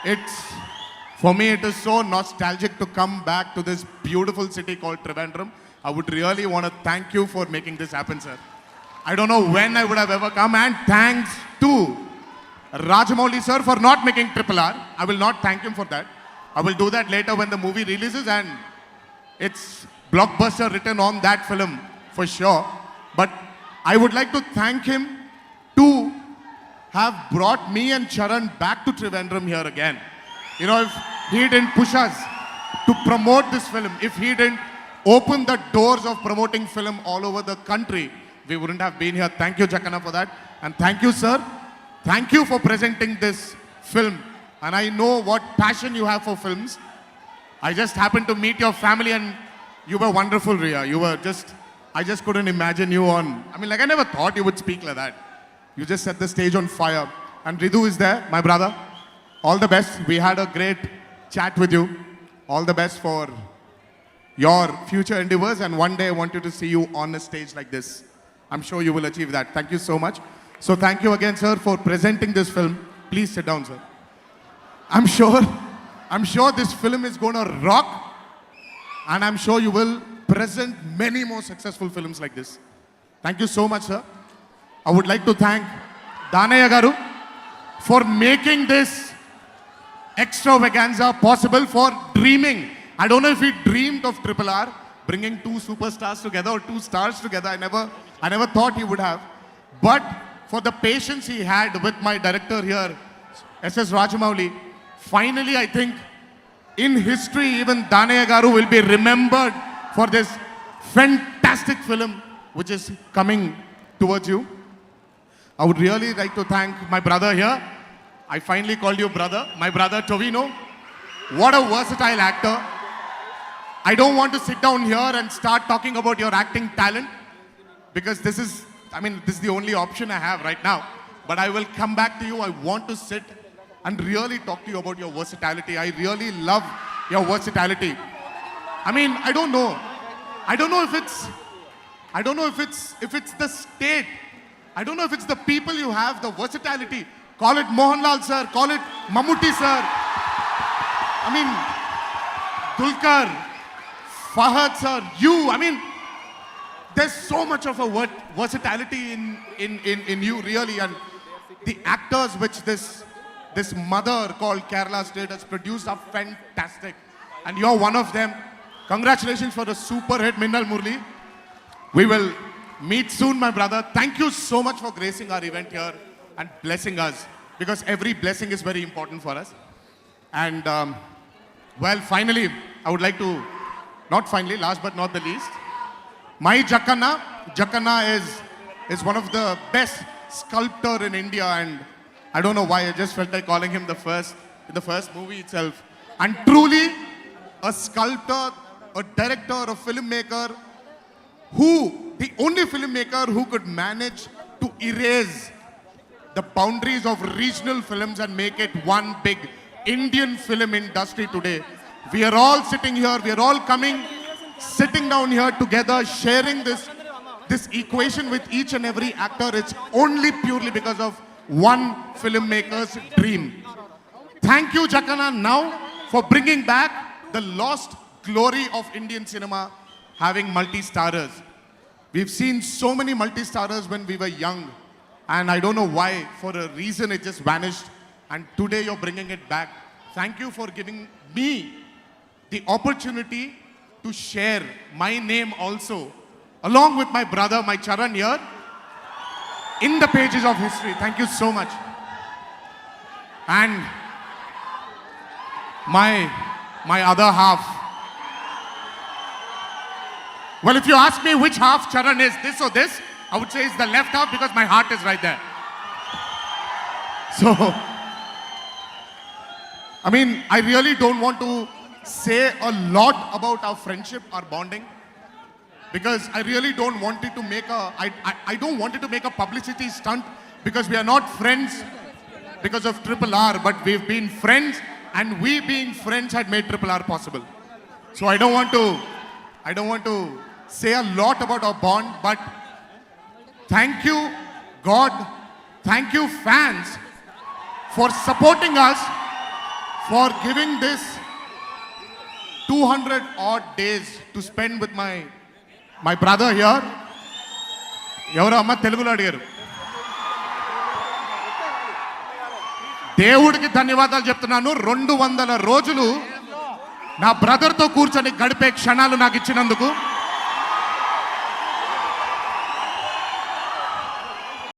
It's, for me, it is so nostalgic to come back to this beautiful city called Trivandrum. I would really want to thank you for making this happen, sir. I don't know when I would have ever come, and thanks to Rajamouli sir for not making Triple R. I will not thank him for that. I will do that later when the movie releases and it's blockbuster written on that film for sure. But I would like to thank him to have brought me and Charan back to Trivandrum here again. You know, if he didn't push us to promote this film, if he didn't open the doors of promoting film all over the country, we wouldn't have been here. Thank you, Jakanna, for that. And thank you, sir. Thank you for presenting this film. And I know what passion you have for films. I just happened to meet your family and you were wonderful, Ria. You were just, I just couldn't imagine you on, I mean, like I never thought you would speak like that. You just set the stage on fire. And Ridu is there, my brother. All the best. We had a great chat with you. All the best for your future endeavors. And one day I want you to see you on a stage like this. I'm sure you will achieve that. Thank you so much. So thank you again, sir, for presenting this film. Please sit down, sir. I'm sure this film is going to rock. And I'm sure you will present many more successful films like this. Thank you so much, sir. I would like to thank Danaya Garu for making this extravaganza possible, for dreaming. I don't know if he dreamed of Triple R, bringing two superstars together or two stars together. I never thought he would have. But for the patience he had with my director here, S.S. Rajamouli, finally I think in history even Danaya Garu will be remembered for this fantastic film which is coming towards you. I would really like to thank my brother here. I finally called you brother. My brother Tovino. What a versatile actor. I don't want to sit down here and start talking about your acting talent because this is the only option I have right now. But I will come back to you. I want to sit and really talk to you about your versatility. I really love your versatility. I mean, I don't know if it's the state. I don't know if it's the people you have, the versatility. Call it Mohanlal sir, call it Mammootty sir. I mean, Dulquer, Fahad sir, you. I mean, there's so much of a versatility in you really. And the actors which this mother called Kerala State has produced are fantastic. And you're one of them. Congratulations for the super hit Minnal Murli. We will meet soon, my brother. Thank you so much for gracing our event here and blessing us, because every blessing is very important for us. And well, finally, I would like to, not finally, last but not the least, my Jakanna. Jakanna is one of the best sculptor in India, and I don't know why, I just felt like calling him in the first movie itself. And truly a sculptor, a director, a filmmaker, the only filmmaker who could manage to erase the boundaries of regional films and make it one big Indian film industry today. We are all sitting here, we are all sitting down here together, sharing this equation with each and every actor. It's only purely because of one filmmaker's dream. Thank you, Jakanna, now for bringing back the lost glory of Indian cinema, having multi-starrers. We've seen so many multi-starrers when we were young, and I don't know why, for a reason it just vanished, and today you're bringing it back. Thank you for giving me the opportunity to share my name also, along with my brother, my Charan here, in the pages of history. Thank you so much. And my other half. Well, if you ask me which half Charan is, this or this, I would say it's the left half because my heart is right there. So, I mean, I really don't want to say a lot about our friendship, our bonding, because I really don't want it to make I don't want it to make a publicity stunt, because we are not friends because of Triple R, but we've been friends, and we being friends had made Triple R possible. So I don't want to say a lot about our bond, but thank you, God, thank you, fans, for supporting us, for giving this 200 odd days to spend with my brother here. ఎవరో అమ్మ తెలుగులో అడిగారు. దేవుడికి ధన్యవాదాలు చెప్తున్నాను. 200 రోజులు నా బ్రదర్తో కూర్చొని గడిపే క్షణాలు నాకు ఇచ్చినందుకు.